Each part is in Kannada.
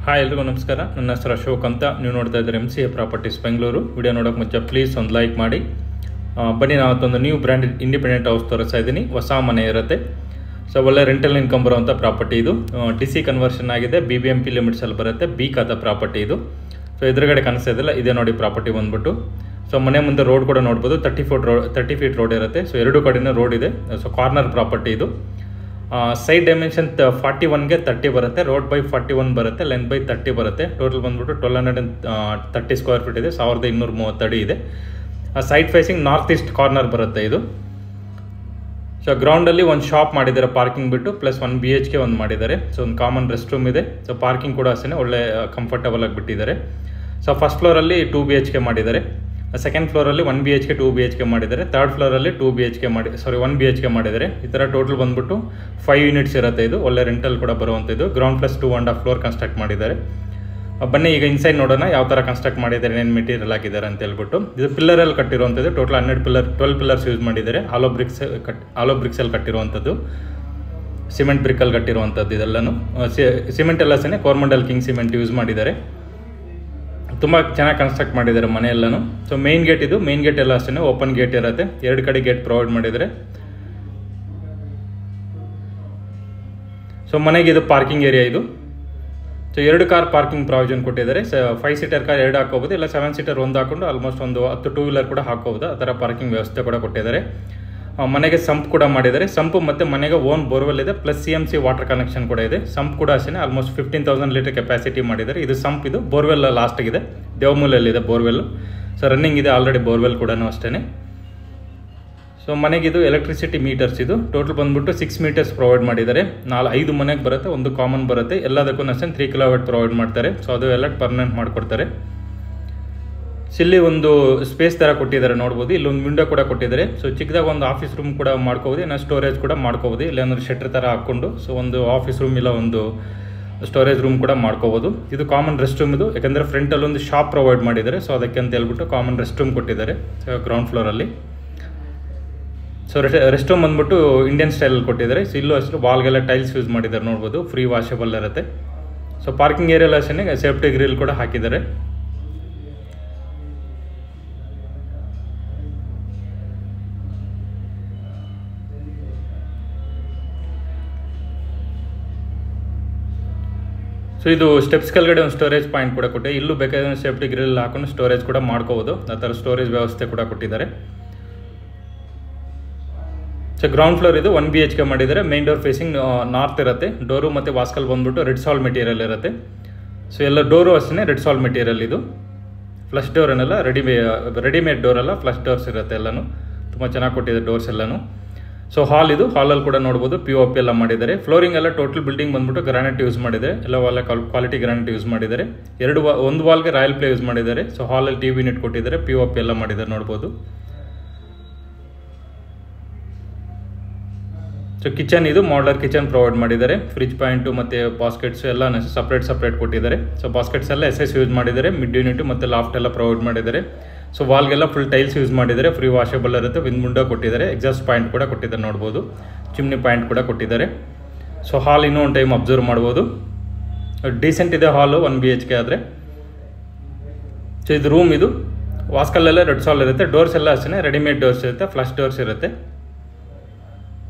ಹಾಯ್ ಎಲ್ರಿಗೂ ನಮಸ್ಕಾರ. ನನ್ನ ಹೆಸರು ಅಶೋಕ್ ಅಂತ. ನೀವು ನೋಡ್ತಾ ಇದ್ದಾರೆ MCA ಪ್ರಾಪರ್ಟೀಸ್ ಬೆಂಗಳೂರು. ವಿಡಿಯೋ ನೋಡೋಕೆ ಮುಂಚೆ ಪ್ಲೀಸ್ ಒಂದು ಲೈಕ್ ಮಾಡಿ. ಬನ್ನಿ, ನಾವತ್ತೊಂದು ನ್ಯೂ ಬ್ರ್ಯಾಂಡೆಡ್ ಇಂಡಿಪೆಂಡೆಂಟ್ ಹೌಸ್ ತೋರಿಸ್ತಾ ಇದ್ದೀನಿ. ಹೊಸ ಮನೆ ಇರುತ್ತೆ. ಸೊ ಒಳ್ಳೆ ರೆಂಟಲ್ ಇನ್ಕಮ್ ಬರುವಂಥ ಪ್ರಾಪರ್ಟಿ ಇದು. DC ಕನ್ವರ್ಷನ್ ಆಗಿದೆ. BBMP ಲಿಮಿಟ್ಸಲ್ಲಿ ಬರುತ್ತೆ. ಬಿ ಖಾತಾ ಪ್ರಾಪರ್ಟಿ ಇದು. ಸೊ ಎದುರುಗಡೆ ಕಾಣಿಸ್ತಾ ಇದೆಯಲ್ಲ, ಇದೇ ನೋಡಿ ಪ್ರಾಪರ್ಟಿ ಬಂದ್ಬಿಟ್ಟು. ಸೊ ಮನೆ ಮುಂದೆ ರೋಡ್ ಕೂಡ ನೋಡ್ಬೋದು. 30 ಫೀಟ್ ರೋಡ್ ಇರುತ್ತೆ. ಸೊ ಎರಡು ಕಡೆನೂ ರೋಡ್ ಇದೆ. ಸೊ ಕಾರ್ನರ್ ಪ್ರಾಪರ್ಟಿ ಇದು. ಸೈಡ್ ಡೈಮೆನ್ಷನ್ 41ಗೆ 30 ಬರುತ್ತೆ. ರೋಡ್ ಬೈ 41 ಬರುತ್ತೆ. ಲೆಂತ್ ಬೈ 30 ಬರುತ್ತೆ. ಟೋಟಲ್ ಬಂದ್ಬಿಟ್ಟು 1230 ಸ್ಕ್ವೇರ್ ಫೀಟ್ ಇದೆ. 1230 ಅಡಿ ಇದೆ. Side facing north East corner ಬರುತ್ತೆ ಇದು. ಸೊ ಗ್ರೌಂಡಲ್ಲಿ ಒಂದು ಶಾಪ್ ಮಾಡಿದ್ದಾರೆ ಪಾರ್ಕಿಂಗ್ ಬಿಟ್ಟು, ಪ್ಲಸ್ 1 BHK ಒಂದು ಮಾಡಿದ್ದಾರೆ. ಸೊ ಒಂದು ಕಾಮನ್ ರೆಸ್ಟ್ ರೂಮ್ ಇದೆ. ಸೊ ಪಾರ್ಕಿಂಗ್ ಕೂಡ ಅಷ್ಟೇ ಒಳ್ಳೆ ಕಂಫರ್ಟಬಲ್ ಆಗಿ ಬಿಟ್ಟಿದ್ದಾರೆ. ಸೊ ಫಸ್ಟ್ ಫ್ಲೋರಲ್ಲಿ 2 BHK ಮಾಡಿದ್ದಾರೆ. ಸೆಕೆಂಡ್ ಫ್ಲೋರಲ್ಲಿ 1 BHK 2 BHK ಮಾಡಿದ್ದಾರೆ. ಥರ್ಡ್ ಫ್ಲೋರಲ್ಲಿ 1 BHK ಮಾಡಿದ್ದಾರೆ. ಈ ಥರ ಟೋಟಲ್ ಬಂದ್ಬಿಟ್ಟು 5 ಯೂನಿಟ್ಸ್ ಇರುತ್ತೆ. ಇದು ಒಳ್ಳೆ ರೆಂಟಲ್ ಕೂಡ ಬರುವಂಥದ್ದು. ಗ್ರೌಂಡ್ ಪ್ಲಸ್ 2.5 ಫ್ಲೋರ್ ಕನ್ಸ್ಟ್ರಕ್ಟ್ ಮಾಡಿದ್ದಾರೆ. ಬನ್ನಿ ಈಗ ಇನ್ಸೈಡ್ ನೋಡೋಣ ಯಾವ ಥರ ಕನ್ಸ್ಟ್ರಕ್ಟ್ ಮಾಡಿದ್ದಾರೆ, ಏನೇನು ಮೆಟೀರಿಯಲ್ ಹಾಕಿದ್ದಾರೆ ಅಂತ ಹೇಳ್ಬಿಟ್ಟು. ಇದು ಪಿಲ್ಲರಲ್ಲಿ ಕಟ್ಟಿರುವಂಥದ್ದು. ಟೋಟಲ್ 12 ಪಿಲ್ಲರ್ಸ್ ಯೂಸ್ ಮಾಡಿದ್ದಾರೆ. ಆಲೋ ಬ್ರಿಕ್ಸಲ್ಲಿ ಕಟ್ಟಿರುವಂಥದ್ದು. ಸಿಮೆಂಟ್ ಬ್ರಿಕ್ಕಲ್ಲಿ ಕಟ್ಟಿರುವಂಥದ್ದು. ಇದೆಲ್ಲನೂ ಸಿಮೆಂಟ್ ಎಲ್ಲ ಸಹ ಕೋರ್ಮಂಡಲ್ ಕಿಂಗ್ ಸಿಮೆಂಟ್ ಯೂಸ್ ಮಾಡಿದ್ದಾರೆ. ತುಂಬ ಚೆನ್ನಾಗಿ ಕನ್ಸ್ಟ್ರಕ್ಟ್ ಮಾಡಿದ್ದಾರೆ ಮನೆ ಎಲ್ಲನೂ. ಸೊ ಮೇನ್ ಗೇಟ್ ಇದು. ಮೇನ್ ಗೇಟ್ ಎಲ್ಲ ಅಷ್ಟೇ ಓಪನ್ ಗೇಟ್ ಇರುತ್ತೆ. ಎರಡು ಕಡೆ ಗೇಟ್ ಪ್ರೊವೈಡ್ ಮಾಡಿದ್ದಾರೆ. ಸೊ ಮನೆಗೆ ಇದು ಪಾರ್ಕಿಂಗ್ ಏರಿಯಾ ಇದು. ಸೊ 2 ಕಾರ್ ಪಾರ್ಕಿಂಗ್ ಪ್ರಾವಿಷನ್ ಕೊಟ್ಟಿದ್ದಾರೆ. 5 ಸೀಟರ್ ಕಾರ್ 2 ಹಾಕೋಬೋದು, ಇಲ್ಲ 7 ಸೀಟರ್ ಒಂದು ಹಾಕೊಂಡು ಆಲ್ಮೋಸ್ಟ್ ಒಂದು 10 ಟೂ ವೀಲರ್ ಕೂಡ ಹಾಕೋಬೋದು. ಆ ಥರ ಪಾರ್ಕಿಂಗ್ ವ್ಯವಸ್ಥೆ ಕೂಡ ಕೊಟ್ಟಿದ್ದಾರೆ. ಮನೆಗೆ ಸಂಪ್ ಕೂಡ ಮಾಡಿದ್ದಾರೆ. ಸಂಪು ಮತ್ತು ಮನೆಗೆ ಓನ್ ಬೋರ್ವೆಲ್ ಇದೆ, ಪ್ಲಸ್ CMC ವಾಟರ್ ಕನೆಕ್ಷನ್ ಕೂಡ ಇದೆ. ಸಂಪ್ ಕೂಡ ಅಷ್ಟೇ ಆಲ್ಮೋಸ್ಟ್ 15,000 ಲೀಟರ್ ಕೆಪಾಸಿಟಿ ಮಾಡಿದ್ದಾರೆ. ಇದು ಸಂಪ್, ಇದು ಬೋರ್ವೆಲ್ ಲಾಸ್ಟಿಗಿದೆ. ದೇವಮೂಲಲ್ಲಿದೆ ಬೋರ್ವೆಲ್. ಸೊ ರನ್ನಿಂಗ್ ಇದೆ ಆಲ್ರೆಡಿ ಬೋರ್ವೆಲ್ ಕೂಡ ಅಷ್ಟೇ. ಸೊ ಮನೆಗಿದು ಎಲೆಕ್ಟ್ರಿಸಿಟಿ ಮೀಟರ್ಸ್ ಇದು. ಟೋಟಲ್ ಬಂದ್ಬಿಟ್ಟು 6 ಮೀಟರ್ಸ್ ಪ್ರೊವೈಡ್ ಮಾಡಿದ್ದಾರೆ. 5 ಮನೆಗೆ ಬರುತ್ತೆ, ಒಂದು ಕಾಮನ್ ಬರುತ್ತೆ. ಎಲ್ಲದಕ್ಕೂ ಅಷ್ಟೇ 3 kW ಪ್ರೊವೈಡ್ ಮಾಡ್ತಾರೆ. ಸೊ ಅದು ಎಲ್ಲ ಪರ್ಮನೆಂಟ್ ಮಾಡಿಕೊಡ್ತಾರೆ. ಇಲ್ಲಿ ಒಂದು ಸ್ಪೇಸ್ ಥರ ಕೊಟ್ಟಿದ್ದಾರೆ ನೋಡ್ಬೋದು. ಇಲ್ಲೊಂದು ವಿಂಡೋ ಕೂಡ ಕೊಟ್ಟಿದ್ದಾರೆ. ಸೊ ಚಿಕ್ಕದಾಗ ಒಂದು ಆಫೀಸ್ ರೂಮ್ ಕೂಡ ಮಾಡ್ಕೋಬೋದು, ಇಲ್ಲ ಸ್ಟೋರೇಜ್ ಕೂಡ ಮಾಡ್ಕೋಬೋದು. ಇಲ್ಲಾಂದ್ರೆ ಶೆಟ್ರ್ ಥರ ಹಾಕ್ಕೊಂಡು ಸೊ ಒಂದು ಆಫೀಸ್ ರೂಮ್ ಇಲ್ಲ ಒಂದು ಸ್ಟೋರೇಜ್ ರೂಮ್ ಕೂಡ ಮಾಡ್ಕೋಬೋದು. ಇದು ಕಾಮನ್ ರೆಸ್ಟ್ ರೂಮ್ ಇದು. ಯಾಕಂದರೆ ಫ್ರಂಟಲ್ಲಿ ಒಂದು ಶಾಪ್ ಪ್ರೊವೈಡ್ ಮಾಡಿದ್ದಾರೆ. ಸೊ ಅದಕ್ಕೆ ಅಂತ ಹೇಳ್ಬಿಟ್ಟು ಕಾಮನ್ ರೆಸ್ಟ್ ರೂಮ್ ಕೊಟ್ಟಿದ್ದಾರೆ ಗ್ರೌಂಡ್ ಫ್ಲೋರಲ್ಲಿ. ಸೊ ರೆಸ್ಟ್ ರೂಮ್ ಬಂದ್ಬಿಟ್ಟು ಇಂಡಿಯನ್ ಸ್ಟೈಲಲ್ಲಿ ಕೊಟ್ಟಿದ್ದಾರೆ. ಸೊ ಇಲ್ಲೂ ಅಷ್ಟು ವಾಲ್ಗೆಲ್ಲ ಟೈಲ್ಸ್ ಯೂಸ್ ಮಾಡಿದ್ದಾರೆ ನೋಡ್ಬೋದು. ಫ್ರೀ ವಾಷಬಲ್ ಇರುತ್ತೆ. ಸೊ ಪಾರ್ಕಿಂಗ್ ಏರಿಯಲ್ಲ ಅಷ್ಟೇ ಸೇಫ್ಟಿ ಗ್ರಿಲ್ ಕೂಡ ಹಾಕಿದ್ದಾರೆ. ಸೊ ಇದು ಸ್ಟೆಪ್ಸ್ ಕೆಳಗಡೆ ಒಂದು ಸ್ಟೋರೇಜ್ ಪಾಯಿಂಟ್ ಕೂಡ ಕೊಟ್ಟೆ. ಇಲ್ಲೂ ಬೇಕಾದ್ರೆ ಸೇಫ್ಟಿ ಗ್ರಿಲ್ ಹಾಕೊಂಡು ಸ್ಟೋರೇಜ್ ಕೂಡ ಮಾಡ್ಕೋಬೋದು. ಆ ಥರ ಸ್ಟೋರೇಜ್ ವ್ಯವಸ್ಥೆ ಕೂಡ ಕೊಟ್ಟಿದ್ದಾರೆ. ಸೊ ಗ್ರೌಂಡ್ ಫ್ಲೋರ್ ಇದು 1 BHK ಮಾಡಿದ್ದಾರೆ. ಮೇನ್ ಡೋರ್ ಫೇಸಿಂಗ್ ನಾರ್ತ್ ಇರುತ್ತೆ. ಡೋರು ಮತ್ತು ವಾಸ್ಕಲ್ ಬಂದ್ಬಿಟ್ಟು ರೆಡ್ ಸಾಲ್ ಮೆಟೀರಿಯಲ್ ಇರುತ್ತೆ. ಸೊ ಎಲ್ಲ ಡೋರು ಅಷ್ಟೇ ರೆಡ್ ಸಾಲ್ ಮೆಟೀರಿಯಲ್ ಇದು. ಫ್ಲಶ್ ಡೋರ್ ಏನಲ್ಲ, ರೆಡಿಮೇಡ್ ಡೋರ್ ಅಲ್ಲ, ಫ್ಲಶ್ ಡೋರ್ಸ್ ಇರುತ್ತೆ. ಎಲ್ಲನೂ ತುಂಬ ಚೆನ್ನಾಗಿ ಕೊಟ್ಟಿದೆ ಡೋರ್ಸ್ ಎಲ್ಲನೂ. ಸೊ ಹಾಲ್ ಇದು. ಹಾಲಲ್ಲಿ ಕೂಡ ನೋಡ್ಬೋದು POP ಎಲ್ಲ ಮಾಡಿದ್ದಾರೆ. ಫ್ಲೋರಿಂಗ್ ಎಲ್ಲ ಟೋಟಲ್ ಬಿಲ್ಡಿಂಗ್ ಬಂದ್ಬಿಟ್ಟು ಗ್ರಾನೈಟ್ ಯೂಸ್ ಮಾಡಿದ್ದಾರೆ. ಎಲ್ಲ ಒಳ್ಳೆ ಕ್ವಾಲಿಟಿ ಗ್ರಾನೈಟ್ ಯೂಸ್ ಮಾಡಿದ್ದಾರೆ. ಒಂದು ವಾಲ್ಗೆ ರಾಯಲ್ ಪ್ಲೇ ಯೂಸ್ ಮಾಡಿದ್ದಾರೆ. ಸೊ ಹಾಲಲ್ಲಿ TV ಯೂನಿಟ್ ಕೊಟ್ಟಿದ್ದಾರೆ. POP ಎಲ್ಲ ಮಾಡಿದ್ದಾರೆ ನೋಡ್ಬೋದು. ಸೊ ಕಿಚನ್ ಇದು ಮಾಡ್ಯುಲರ್ ಕಿಚನ್ ಪ್ರೊವೈಡ್ ಮಾಡಿದ್ದಾರೆ. ಫ್ರಿಜ್ ಪಾಯಿಂಟು ಮತ್ತು ಬಾಸ್ಕೆಟ್ಸ್ ಎಲ್ಲ ಸಪ್ರೇಟ್ ಕೊಟ್ಟಿದ್ದಾರೆ. ಸೊ ಬಾಸ್ಕೆಟ್ಸ್ ಎಲ್ಲ SS ಯೂಸ್ ಮಾಡಿದ್ದಾರೆ. ಮಿಡ್ ಯೂನಿಟ್ ಮತ್ತು ಲಾಫ್ಟ್ ಎಲ್ಲ ಪ್ರೊವೈಡ್ ಮಾಡಿದ್ದಾರೆ. ಸೊ ವಾಲ್ಗೆಲ್ಲ ಫುಲ್ ಟೈಲ್ಸ್ ಯೂಸ್ ಮಾಡಿದ್ದಾರೆ. ಫ್ರೀ ವಾಷಬಲ್ ಇರುತ್ತೆ. ವಿಂಡೋ ಕೊಟ್ಟಿದ್ದಾರೆ. ಎಕ್ಸಾಸ್ಟ್ ಪಾಯಿಂಟ್ ಕೂಡ ಕೊಟ್ಟಿದ್ದಾರೆ ನೋಡ್ಬೋದು. ಚಿಮ್ನಿ ಪಾಯಿಂಟ್ ಕೂಡ ಕೊಟ್ಟಿದ್ದಾರೆ. ಸೊ ಹಾಲ್ ಇನ್ನೂ ಒಂದು ಟೈಮ್ ಅಬ್ಸರ್ವ್ ಮಾಡ್ಬೋದು. ಡೀಸೆಂಟ್ ಇದೆ ಹಾಲು 1 BHK ಆದರೆ. ಸೊ ಇದು ರೂಮ್ ಇದು. ವಾಸ್ಕಲ್ಲೆಲ್ಲ ರೆಡ್ ಸಾಲ್ ಇರುತ್ತೆ. ಡೋರ್ಸ್ ಎಲ್ಲ ಅಷ್ಟೇ ರೆಡಿಮೇಡ್ ಡೋರ್ಸ್ ಇರುತ್ತೆ. ಫ್ಲಶ್ ಡೋರ್ಸ್ ಇರುತ್ತೆ.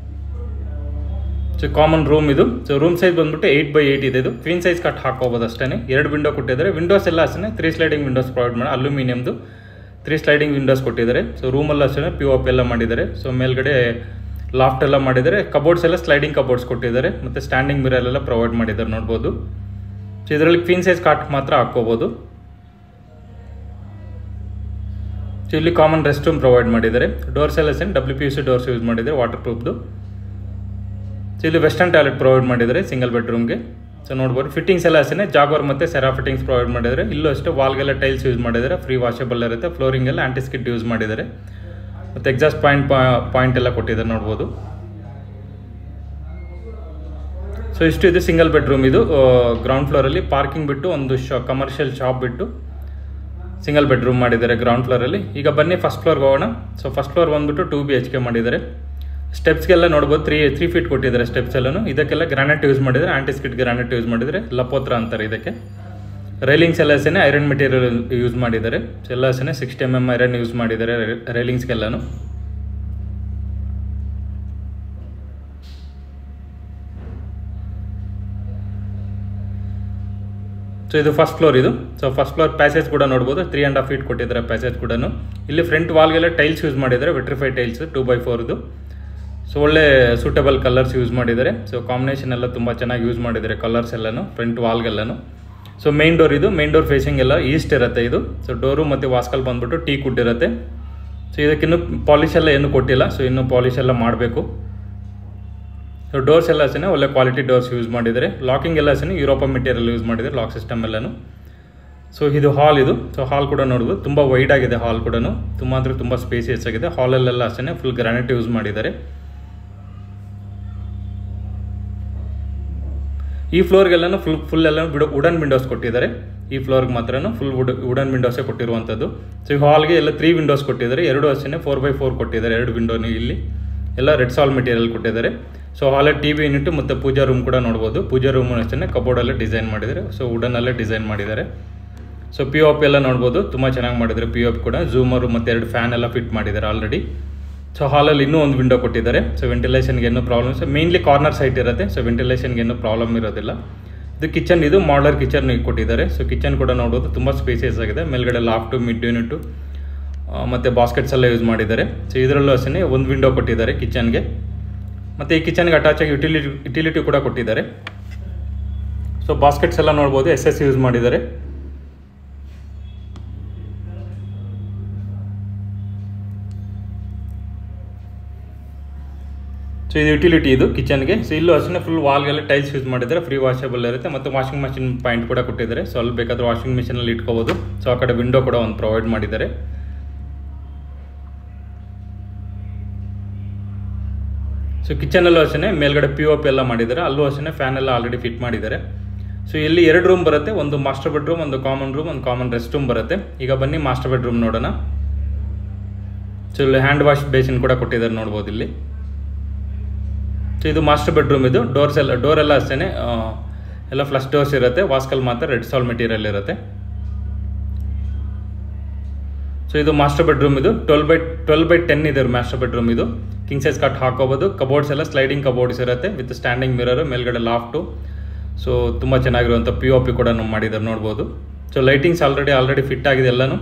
ಸೊ ಕಾಮನ್ ರೂಮ್ ಇದು. ಸೊ ರೂಮ್ ಸೈಜ್ ಬಂದ್ಬಿಟ್ಟು 8x8 ಇದೆ. ಇದು ಕ್ವೀನ್ ಸೈಜ್ ಕಟ್ ಹಾಕೋಬೋದು ಅಷ್ಟೇ. 2 ವಿಂಡೋ ಕೊಟ್ಟಿದ್ದಾರೆ. ವಿಂಡೋಸ್ ಎಲ್ಲ ಅಷ್ಟೇ 3 ಸ್ಲೈಡಿಂಗ್ ವಿಂಡೋಸ್ ಪ್ರೊವೈಡ್ ಮಾಡಿ ಅಲ್ಯೂಮಿನಿಯಮ್ದು 3 ಸ್ಲೈಡಿಂಗ್ ವಿಂಡೋಸ್ ಕೊಟ್ಟಿದ್ದಾರೆ. ಸೊ ರೂಮಲ್ಲಿ ಅಷ್ಟೇ POP ಎಲ್ಲ ಮಾಡಿದ್ದಾರೆ. ಸೊ ಮೇಲ್ಗಡೆ ಲಾಫ್ಟ್ ಎಲ್ಲ ಮಾಡಿದ್ದಾರೆ. ಕಬೋರ್ಡ್ಸ್ ಎಲ್ಲ ಸ್ಲೈಡಿಂಗ್ ಕಬೋರ್ಡ್ಸ್ ಕೊಟ್ಟಿದ್ದಾರೆ. ಮತ್ತು ಸ್ಟ್ಯಾಂಡಿಂಗ್ ಮಿರರ್ ಎಲ್ಲ ಪ್ರೊವೈಡ್ ಮಾಡಿದ್ದಾರೆ ನೋಡ್ಬೋದು. ಸೊ ಇದರಲ್ಲಿ ಕ್ವೀನ್ ಸೈಜ್ ಕಾಟ್ ಮಾತ್ರ ಹಾಕ್ಕೋಬೋದು. ಸೊ ಇಲ್ಲಿ ಕಾಮನ್ ರೆಸ್ಟ್ ರೂಮ್ ಪ್ರೊವೈಡ್ ಮಾಡಿದ್ದಾರೆ. ಡೋರ್ಸ್ ಎಲ್ಲ ಸೇಮ್ WPC ಡೋರ್ಸ್ ಯೂಸ್ ಮಾಡಿದ್ದಾರೆ, ವಾಟರ್ ಪ್ರೂಫ್ದು. ಸೊ ಇಲ್ಲಿ ವೆಸ್ಟರ್ನ್ ಟಾಯ್ಲೆಟ್ ಪ್ರೊವೈಡ್ ಮಾಡಿದ್ದಾರೆ ಸಿಂಗಲ್ ಬೆಡ್ರೂಮ್ಗೆ. ಸೊ ನೋಡ್ಬೋದು ಫಿಟ್ಟಿಂಗ್ಸ್ ಎಲ್ಲ ಅಷ್ಟೇ ಜಾಗ್ವಾರ್ ಮತ್ತು ಸೆರಾ ಫಿಟ್ಟಿಂಗ್ಸ್ ಪ್ರೊವೈಡ್ ಮಾಡಿದ್ದಾರೆ. ಇಲ್ಲೂ ಅಷ್ಟೇ ವಾಲ್ಗೆಲ್ಲ ಟೈಲ್ಸ್ ಯೂಸ್ ಮಾಡಿದ್ದಾರೆ. ಫ್ರೀ ವಾಷಬಲ್ ಇರುತ್ತೆ. ಫ್ಲೋರಿಂಗ್ ಎಲ್ಲ ಆಂಟಿಸ್ಕಿಡ್ ಯೂಸ್ ಮಾಡಿದ್ದಾರೆ. ಮತ್ತು ಎಕ್ಸಾಸ್ಟ್ ಪಾಯಿಂಟ್ ಎಲ್ಲ ಕೊಟ್ಟಿದ್ದಾರೆ ನೋಡ್ಬೋದು. ಸೊ ಇಷ್ಟು ಇದು ಸಿಂಗಲ್ ಬೆಡ್ರೂಮ್ ಇದು. ಗ್ರೌಂಡ್ ಫ್ಲೋರಲ್ಲಿ ಪಾರ್ಕಿಂಗ್ ಬಿಟ್ಟು ಒಂದು ಕಮರ್ಷಿಯಲ್ ಶಾಪ್ ಬಿಟ್ಟು ಸಿಂಗಲ್ ಬೆಡ್ರೂಮ್ ಮಾಡಿದ್ದಾರೆ ಗ್ರೌಂಡ್ ಫ್ಲೋರಲ್ಲಿ. ಈಗ ಬನ್ನಿ ಫಸ್ಟ್ ಫ್ಲೋರ್ಗೆ ಹೋಗೋಣ. ಸೊ ಫಸ್ಟ್ ಫ್ಲೋರ್ ಬಂದ್ಬಿಟ್ಟು 2 BHK ಮಾಡಿದ್ದಾರೆ. ಸ್ಟೆಪ್ಸ್ಗೆಲ್ಲ ನೋಡ್ಬೋದು 3 ಫೀಟ್ ಕೊಟ್ಟಿದ್ದಾರೆ ಸ್ಟೆಪ್ಸ್ ಎಲ್ಲನೂ. ಇದಕ್ಕೆಲ್ಲ ಗ್ರಾನೈಟ್ ಯೂಸ್ ಮಾಡಿದರೆ, ಆಂಟಿಸ್ಕಿಟ್ ಗ್ರಾನೈಟ್ ಯೂಸ್ ಮಾಡಿದರೆ, ಲಪೋತ್ರ ಅಂತಾರೆ ಇದಕ್ಕೆ. ರೈಲಿಂಗ್ಸ್ ಎಲ್ಲ ಅಷ್ಟೇ ಐರನ್ ಮೆಟೀರಿಯಲ್ ಯೂಸ್ ಮಾಡಿದ್ದಾರೆ. ಸೊ ಎಲ್ಲ ಅಷ್ಟೇ 60 mm ಐರನ್ ಯೂಸ್ ಮಾಡಿದ್ದಾರೆ ರೈಲಿಂಗ್ಸ್ಗೆಲ್ಲನೂ. ಸೊ ಇದು ಫಸ್ಟ್ ಫ್ಲೋರ್ ಇದು. ಸೊ ಫಸ್ಟ್ ಫ್ಲೋರ್ ಪ್ಯಾಸೇಜ್ ಕೂಡ ನೋಡ್ಬೋದು, 3.5 feet ಕೊಟ್ಟಿದ್ದಾರೆ ಪ್ಯಾಸೇಜ್ ಕೂಡ. ಇಲ್ಲಿ ಫ್ರಂಟ್ ವಾಲ್ಗೆಲ್ಲ ಟೈಲ್ಸ್ ಯೂಸ್ ಮಾಡಿದ್ದಾರೆ, ವಿಟ್ರಿಫೈ ಟೈಲ್ಸ್ 2x4. ಸೊ ಒಳ್ಳೆ ಸೂಟಬಲ್ ಕಲರ್ಸ್ ಯೂಸ್ ಮಾಡಿದ್ದಾರೆ. ಸೊ ಕಾಂಬಿನೇಷನ್ ಎಲ್ಲ ತುಂಬ ಚೆನ್ನಾಗಿ ಯೂಸ್ ಮಾಡಿದ್ದಾರೆ ಕಲರ್ಸ್ ಎಲ್ಲನೂ ಫ್ರಂಟ್ ವಾಲ್ಗೆಲ್ಲನೂ. ಸೊ ಮೇನ್ ಡೋರ್ ಇದು, ಮೇನ್ ಡೋರ್ ಫೇಸಿಂಗ್ ಎಲ್ಲ ಈಸ್ಟ್ ಇರುತ್ತೆ ಇದು. ಸೊ ಡೋರು ಮತ್ತು ವಾಸ್ಕಲ್ ಬಂದ್ಬಿಟ್ಟು ಟೀ ಕುಡ್ ಇರುತ್ತೆ. ಸೊ ಇದಕ್ಕಿನ್ನೂ ಪಾಲಿಶ್ ಎಲ್ಲ ಏನೂ ಕೊಟ್ಟಿಲ್ಲ, ಸೊ ಇನ್ನೂ ಪಾಲಿಶ್ ಎಲ್ಲ ಮಾಡಬೇಕು. ಸೊ ಡೋರ್ಸ್ ಎಲ್ಲ ಅಷ್ಟೇ ಒಳ್ಳೆ ಕ್ವಾಲಿಟಿ ಡೋರ್ಸ್ ಯೂಸ್ ಮಾಡಿದ್ದಾರೆ. ಲಾಕಿಂಗ್ ಎಲ್ಲ ಅಷ್ಟೇ ಯುರೋಪ ಮೆಟೀರಿಯಲ್ ಯೂಸ್ ಮಾಡಿದ್ದಾರೆ, ಲಾಕ್ ಸಿಸ್ಟಮ್ ಎಲ್ಲನೂ. ಸೊ ಇದು ಹಾಲ್ ಇದು. ಸೊ ಹಾಲ್ ಕೂಡ ನೋಡ್ಬೋದು, ತುಂಬ ವೈಡ್ ಆಗಿದೆ ಹಾಲ್ ಕೂಡ, ತುಂಬ ಅಂದರೆ ತುಂಬ ಸ್ಪೇಸಿಯಸ್ ಆಗಿದೆ. ಹಾಲಲ್ಲೆಲ್ಲ ಅಷ್ಟೇ ಫುಲ್ ಗ್ರಾನೈಟ್ ಯೂಸ್ ಮಾಡಿದ್ದಾರೆ. ಈ ಫ್ಲೋರ್ಗೆಲ್ಲನೂ ಫುಲ್ ಎಲ್ಲ ವುಡನ್ ವಿಂಡೋಸ್ ಕೊಟ್ಟಿದ್ದಾರೆ. ಈ ಫ್ಲೋರ್ಗೆ ಮಾತ್ರ ಫುಲ್ ವುಡನ್ ವಿಂಡೋಸೇ ಕೊಟ್ಟಿರುವಂಥದ್ದು. ಸೊ ಈ ಹಾಲ್ಗೆ ಎಲ್ಲ 3 ವಿಂಡೋಸ್ ಕೊಟ್ಟಿದ್ದಾರೆ, 2 ಅಷ್ಟೇ 4x4 ಕೊಟ್ಟಿದ್ದಾರೆ, 2 ವಿಂಡೋನು ಇಲ್ಲಿ ಎಲ್ಲ ರೆಡ್ ಸಾಲ್ ಮೆಟೀರಿಯಲ್ ಕೊಟ್ಟಿದ್ದಾರೆ. ಸೊ ಹಾಲಲ್ಲಿ TV ಯೂನಿಟ್ ಮತ್ತು ಪೂಜಾ ರೂಮ್ ಕೂಡ ನೋಡ್ಬೋದು. ಪೂಜಾ ರೂಮ್ ಅಷ್ಟೇ ಕಬೋರ್ಡಲ್ಲೇ ಡಿಸೈನ್ ಮಾಡಿದ್ದಾರೆ, ಸೊ ವುಡನಲ್ಲೇ ಡಿಸೈನ್ ಮಾಡಿದ್ದಾರೆ. ಸೊ POP ಎಲ್ಲ ನೋಡ್ಬೋದು, ತುಂಬ ಚೆನ್ನಾಗಿ ಮಾಡಿದ್ದಾರೆ. POP ಕೂಡ ಝೂಮರು ಮತ್ತು 2 ಫ್ಯಾನ್ ಎಲ್ಲ ಫಿಟ್ ಮಾಡಿದ್ದಾರೆ ಆಲ್ರೆಡಿ. ಸೊ ಹಾಲಲ್ಲಿ ಇನ್ನೂ ಒಂದು ವಿಂಡೋ ಕೊಟ್ಟಿದ್ದಾರೆ. ಸೊ ವೆಂಟಿಲೇಷನ್ಗೆ ಏನೂ problem, so mainly corner site ಇರುತ್ತೆ, ಸೊ ವೆಂಟಿಲೇಷನ್ಗೆ ಏನೂ ಪ್ರಾಬ್ಲಮ್ ಇರೋದಿಲ್ಲ. ಇದು ಕಿಚನ್, ಇದು ಮಾಡಲರ್ ಕಿಚನ್ ಕೊಟ್ಟಿದ್ದಾರೆ. ಸೊ ಕಿಚನ್ ಕೂಡ ನೋಡ್ಬೋದು, ತುಂಬ ಸ್ಪೇಸಿಯಸ್ ಆಗಿದೆ. ಮೇಲ್ಗಡೆ ಲಾಫ್ಟು, ಮಿಡ್ ಯೂನಿಟು ಮತ್ತು ಬಾಸ್ಕೆಟ್ಸ್ ಎಲ್ಲ ಯೂಸ್ ಮಾಡಿದ್ದಾರೆ. ಸೊ ಇದರಲ್ಲೂ ಅಷ್ಟೇ ಒಂದು ವಿಂಡೋ ಕೊಟ್ಟಿದ್ದಾರೆ ಕಿಚನ್ಗೆ. ಮತ್ತು ಈ ಕಿಚನ್ಗೆ ಅಟ್ಯಾಚ್ ಆಗಿ ಯುಟಿಲಿಟಿ ಕೂಡ ಕೊಟ್ಟಿದ್ದಾರೆ. ಸೊ ಬಾಸ್ಕೆಟ್ಸ್ ಎಲ್ಲ ನೋಡ್ಬೋದು, SS ಯೂಸ್ ಮಾಡಿದ್ದಾರೆ. ಸೊ ಇದು ಯುಟಿಲಿಟಿ ಇದು ಕಿಚನ್ಗೆ. ಸೊ ಇಲ್ಲೂ ಅಷ್ಟೇ ಫುಲ್ ವಾಲ್ಗೆಲ್ಲ ಟೈಲ್ಸ್ ಯೂಸ್ ಮಾಡಿದ್ದಾರೆ, ಫ್ರೀ ವಾಷಬಲ್ ಇರುತ್ತೆ. ಮತ್ತು ವಾಷಿಂಗ್ ಮೆಷಿನ್ ಪಾಯಿಂಟ್ ಕೂಡ ಕೊಟ್ಟಿದ್ದಾರೆ. ಸೊ ಅಲ್ಲಿ ಬೇಕಾದ್ರೆ ವಾಷಿಂಗ್ ಮೆಷಿನಲ್ಲಿ ಇಟ್ಕೋಬೋದು. ಸೊ ಆ ಕಡೆ ವಿಂಡೋ ಕೂಡ ಒಂದು ಪ್ರೊವೈಡ್ ಮಾಡಿದ್ದಾರೆ. ಸೊ ಕಿಚನಲ್ಲೂ ಅಷ್ಟೇ ಮೇಲ್ಗಡೆ POP ಎಲ್ಲ ಮಾಡಿದ್ದಾರೆ, ಅಲ್ಲೂ ಅಷ್ಟೇ ಫ್ಯಾನ್ ಎಲ್ಲ ಆಲ್ರೆಡಿ ಫಿಟ್ ಮಾಡಿದ್ದಾರೆ. ಸೊ ಇಲ್ಲಿ 2 ರೂಮ್ ಬರುತ್ತೆ, ಒಂದು ಮಾಸ್ಟರ್ ಬೆಡ್ರೂಮ್, ಒಂದು ಕಾಮನ್ ರೂಮ್, ಒಂದು ಕಾಮನ್ ರೆಸ್ಟ್ ರೂಮ್ ಬರುತ್ತೆ. ಈಗ ಬನ್ನಿ ಮಾಸ್ಟರ್ ಬೆಡ್ರೂಮ್ ನೋಡೋಣ. ಸೊ ಇಲ್ಲಿ ಹ್ಯಾಂಡ್ ವಾಶ್ ಬೇಸಿನ್ ಕೂಡ ಕೊಟ್ಟಿದ್ದಾರೆ ನೋಡ್ಬೋದು ಇಲ್ಲಿ. ಸೊ ಇದು ಮಾಸ್ಟರ್ ಬೆಡ್ರೂಮ್ ಇದು. ಡೋರ್ ಎಲ್ಲ ಅಷ್ಟೇ ಎಲ್ಲ ಫ್ಲಶ್ ಡೋರ್ಸ್ ಇರುತ್ತೆ, ವಾಸ್ಕಲ್ ಮಾತ್ರ ರೆಡ್ ಸಾಲ್ ಮೆಟೀರಿಯಲ್ ಇರುತ್ತೆ. ಸೊ ಇದು ಮಾಸ್ಟರ್ ಬೆಡ್ರೂಮ್ ಇದು. 12x10 ಇದೆ ಮಾಸ್ಟರ್ ಬೆಡ್ರೂಮ್ ಇದು. ಕಿಂಗ್ ಸೈಜ್ ಕಟ್ ಹಾಕೋಬೋದು. ಕಬೋರ್ಡ್ಸ್ ಎಲ್ಲ ಸ್ಲೈಡಿಂಗ್ ಕಬೋರ್ಡ್ಸ್ ಇರುತ್ತೆ ವಿತ್ ಸ್ಟ್ಯಾಂಡಿಂಗ್ ಮಿರರ್, ಮೇಲ್ಗಡೆ ಲಾಫ್ಟು. ಸೊ ತುಂಬ ಚೆನ್ನಾಗಿರುವಂಥ POP ಕೂಡ ಮಾಡಿದ್ದಾರೆ ನೋಡ್ಬೋದು. ಸೊ ಲೈಟಿಂಗ್ಸ್ ಆಲ್ರೆಡಿ ಫಿಟ್ ಆಗಿದೆ ಎಲ್ಲನೂ.